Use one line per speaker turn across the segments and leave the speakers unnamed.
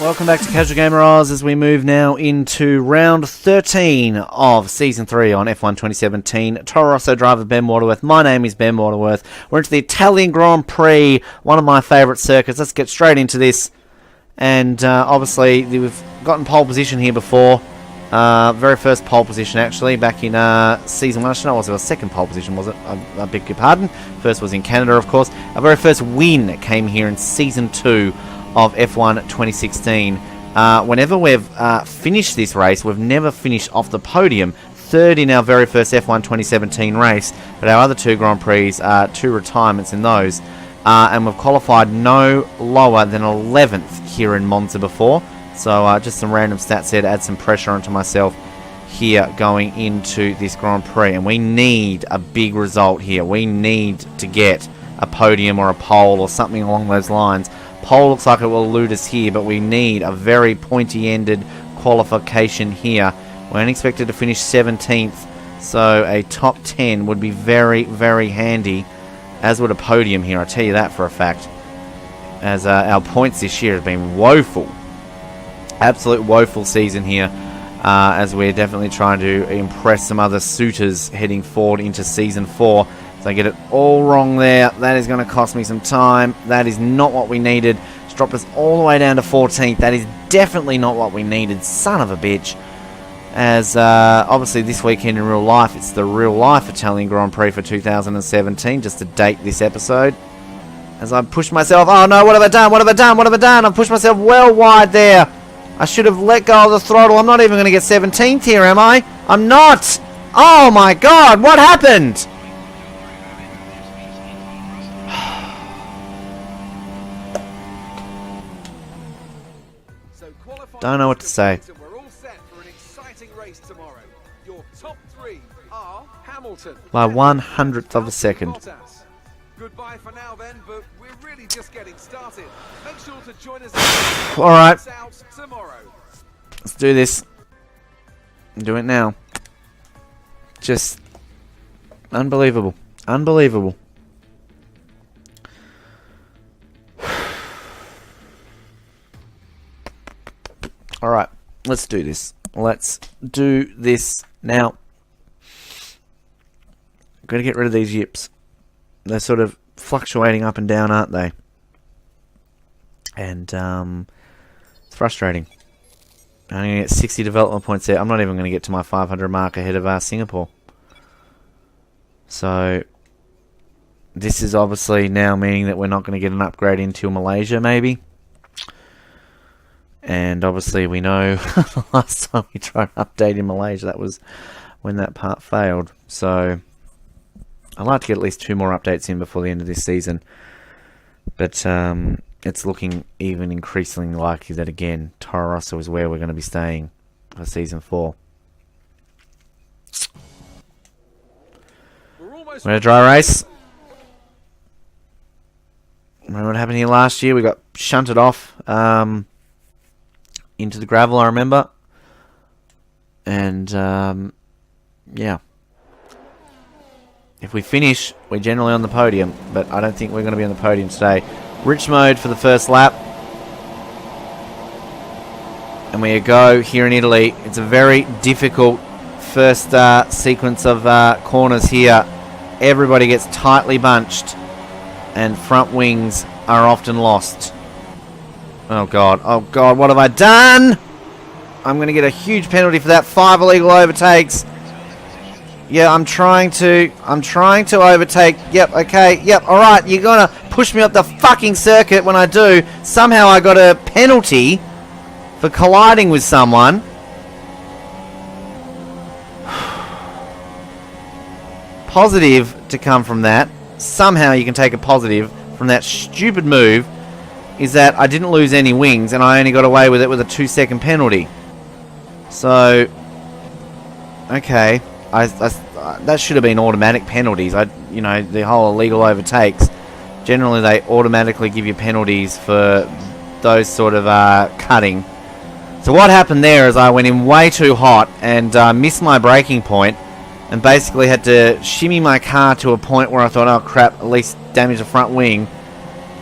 Welcome back to Casual Gamer Oz as we move now into round 13 of Season 3 on F1 2017. Torro Roso driver Ben Waterworth. My name is Ben Waterworth. We're into the Italian Grand Prix, one of my favourite circuits. Let's get straight into this. And obviously, we've gotten pole position here before. Very first pole position, actually, back in Season 1. I don't know, was it a second pole position, was it? I beg your pardon. First was in Canada, of course. Our very first win came here in Season 2 of F1 2016. Whenever we've finished this race, we've never finished off the podium. Third in our very first F1 2017 race, but our other two Grand Prix are two retirements in those. And we've qualified no lower than 11th here in Monza before. So just some random stats there to add some pressure onto myself here going into this Grand Prix. And we need a big result here. We need to get a podium or a pole or something along those lines. Pole looks like it will elude us here, but we need a very pointy-ended qualification here. We're only expected to finish 17th, so a top 10 would be very, very handy, as would a podium here, I tell you that for a fact. As our points this year have been woeful. Absolute woeful season here, as we're definitely trying to impress some other suitors heading forward into Season 4. So I get it all wrong there. That is going to cost me some time. That is not what we needed. It's dropped us all the way down to 14th. That is definitely not what we needed. Son of a bitch. As obviously this weekend in real life, it's the real life Italian Grand Prix for 2017, just to date this episode. As I push myself, oh no, what have I done? What have I done? What have I done? I've pushed myself well wide there. I should have let go of the throttle. I'm not even going to get 17th here, am I? I'm not. Oh my god, what happened? Don't know what to say.
We're all set for an exciting race tomorrow. Your top three are Hamilton.
By 1/100th of a second.
Goodbye for now then, but we're really just getting started. Make sure to join us
Alright.
out tomorrow.
Let's do this. Do it now. Just unbelievable. Unbelievable. Alright, let's do this. Let's do this now. Got to get rid of these yips. They're sort of fluctuating up and down, aren't they? And it's frustrating. I'm going to get 60 development points there. I'm not even going to get to my 500 mark ahead of Singapore. So this is obviously now meaning that we're not going to get an upgrade until Malaysia, maybe. And obviously we know the last time we tried an update in Malaysia, that was when that part failed. So I'd like to get at least 2 more updates in before the end of this season. But it's looking even increasingly likely that, again, Torro Roso is where we're going to be staying for Season 4. We're in a dry race. Remember what happened here last year? We got shunted off into the gravel, I remember. And, yeah. If we finish, we're generally on the podium, but I don't think we're going to be on the podium today. Rich mode for the first lap. And we go here in Italy. It's a very difficult first sequence of corners here. Everybody gets tightly bunched, and front wings are often lost. Oh god, what have I done? I'm going to get a huge penalty for that. 5 illegal overtakes. Yeah, I'm trying to overtake. Yep, okay, yep, alright. You're going to push me up the fucking circuit when I do. Somehow I got a penalty for colliding with someone. Positive to come from that. Somehow you can take a positive from that stupid move. Is that I didn't lose any wings and I only got away with it with a 2-second penalty. So, okay, that should have been automatic penalties. You know, the whole illegal overtakes. Generally, they automatically give you penalties for those sort of cutting. So what happened there is I went in way too hot and missed my braking point, and basically had to shimmy my car to a point where I thought, oh crap, at least damage the front wing,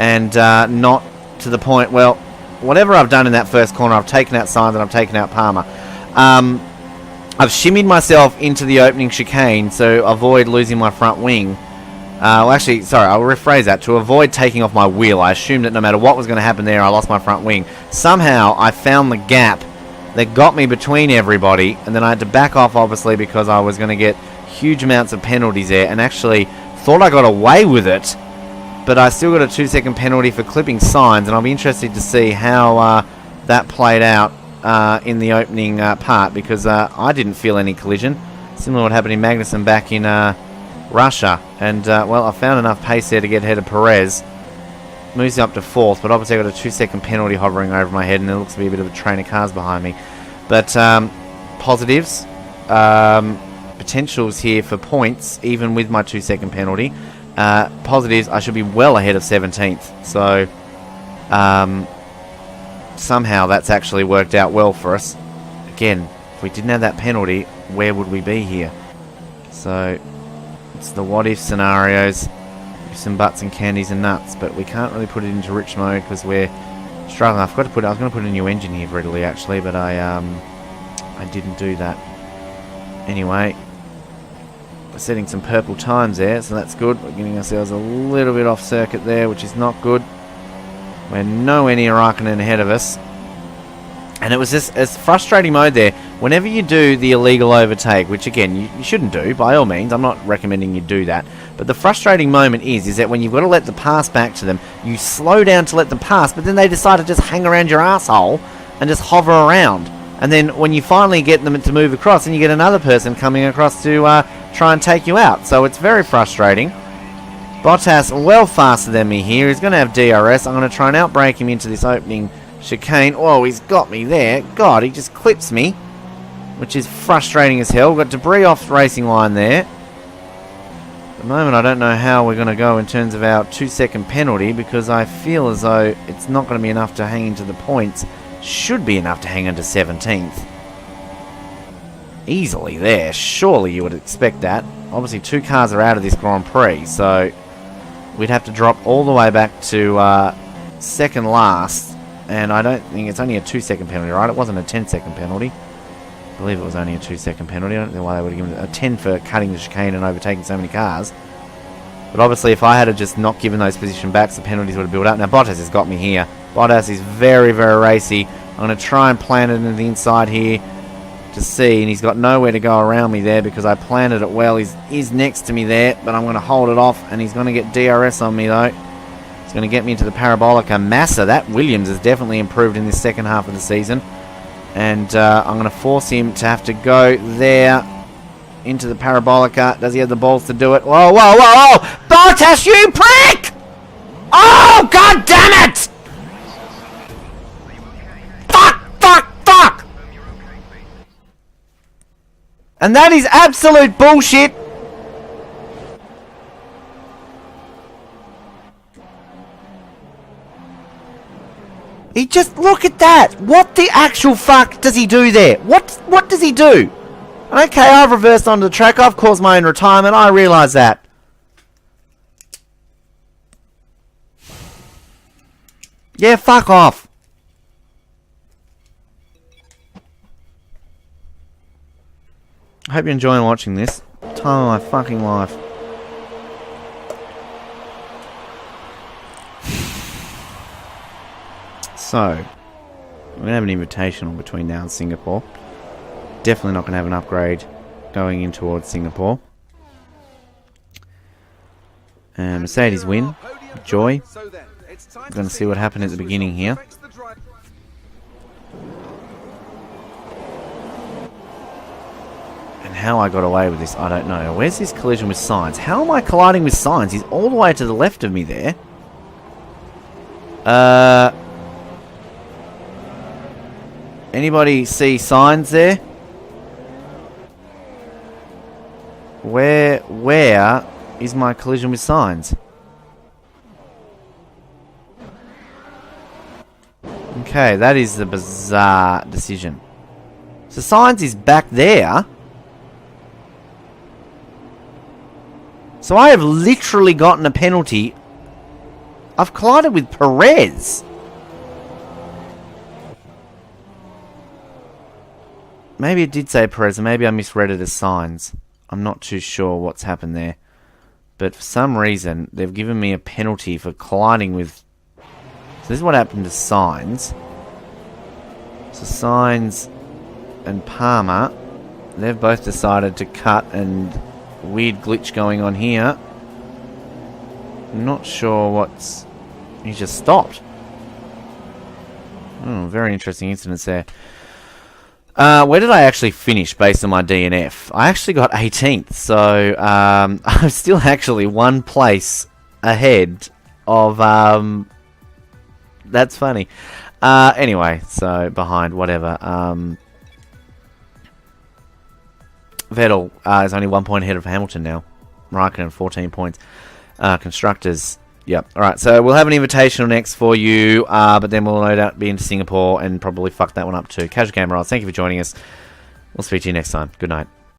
and not to the point, well, whatever I've done in that first corner, I've taken out Signs and I've taken out Palmer. I've shimmied myself into the opening chicane to avoid losing my front wing. Well, actually, sorry, I'll rephrase that. To avoid taking off my wheel, I assumed that no matter what was going to happen there, I lost my front wing. Somehow, I found the gap that got me between everybody, and then I had to back off, obviously, because I was going to get huge amounts of penalties there, and actually thought I got away with it, but I still got a 2-second penalty for clipping Signs, and I'll be interested to see how that played out in the opening part, because I didn't feel any collision. Similar to what happened in Magnussen back in Russia, and well, I found enough pace there to get ahead of Perez. Moves up to 4th, but obviously I got a 2-second penalty hovering over my head, and there looks to be a bit of a train of cars behind me. But positives, potentials here for points, even with my 2-second penalty. Positives, I should be well ahead of 17th. So somehow that's actually worked out well for us. Again, if we didn't have that penalty, where would we be here? So it's the what-if scenarios. Some butts and candies and nuts, but we can't really put it into rich mode because we're struggling. I was going to put a new engine here readily, actually, but I didn't do that. Anyway, we're setting some purple times there, so that's good. We're getting ourselves a little bit off circuit there, which is not good. We're nowhere near Raikkonen ahead of us. And it was just a frustrating mode there. Whenever you do the illegal overtake, which again, you shouldn't do, by all means, I'm not recommending you do that. But the frustrating moment is that when you've got to let the pass back to them, you slow down to let them pass, but then they decide to just hang around your asshole and just hover around. And then when you finally get them to move across, then you get another person coming across to try and take you out. So it's very frustrating. Bottas, well faster than me here. He's going to have DRS. I'm going to try and outbrake him into this opening chicane. Oh, he's got me there. God, he just clips me, which is frustrating as hell. We've got debris off the racing line there. At the moment, I don't know how we're going to go in terms of our 2-second penalty, because I feel as though it's not going to be enough to hang into the points. Should be enough to hang into 17th. Easily there. Surely you would expect that. Obviously, 2 cars are out of this Grand Prix, so we'd have to drop all the way back to second last. And I don't think it's only a 2-second penalty, right? It wasn't a 10-second penalty. I believe it was only a 2-second penalty. I don't know why they would have given it a 10 for cutting the chicane and overtaking so many cars. But obviously, if I had just not given those position backs, the penalties would have built up. Now, Bottas has got me here. Bottas is very, very racy. I'm going to try and plant it into the inside here to see. And he's got nowhere to go around me there because I planted it well. He's next to me there, but I'm going to hold it off. And he's going to get DRS on me, though. It's going to get me into the Parabolica. Massa, that Williams has definitely improved in this second half of the season. And I'm going to force him to have to go there into the Parabolica. Does he have the balls to do it? Whoa, whoa, whoa, whoa! Bottas, you prick! Oh, god damn it! Fuck, fuck, fuck! And that is absolute bullshit. He just, look at that. What the actual fuck does he do there? What does he do? Okay, I've reversed onto the track. I've caused my own retirement. I realise that. Yeah, fuck off. I hope you're enjoying watching this. Time of my fucking life. So, we're going to have an invitational between now and Singapore. Definitely not going to have an upgrade going in towards Singapore. Mercedes win. Joy. We're going to see what happened at the beginning here. And how I got away with this, I don't know. Where's this collision with Sainz? How am I colliding with Sainz? He's all the way to the left of me there. Anybody see Sainz there? Where is my collision with Sainz? Okay, that is the bizarre decision. So Sainz is back there. So I have literally gotten a penalty. I've collided with Perez. Maybe it did say Perez, and maybe I misread it as Sainz. I'm not too sure what's happened there. But for some reason, they've given me a penalty for colliding with... So this is what happened to Sainz. So Sainz and Palmer, they've both decided to cut, and weird glitch going on here. I'm not sure what's... He just stopped. Oh, very interesting incidents there. Where did I actually finish based on my DNF? I actually got 18th, so I'm still actually one place ahead of... That's funny. Anyway, so behind, whatever. Vettel is only 1 point ahead of Hamilton now. Raikkonen 14 points. Constructors... Yep. Alright, so we'll have an invitational next for you, but then we'll no doubt be into Singapore and probably fuck that one up too. Casual Gamer, thank you for joining us. We'll speak to you next time. Good night.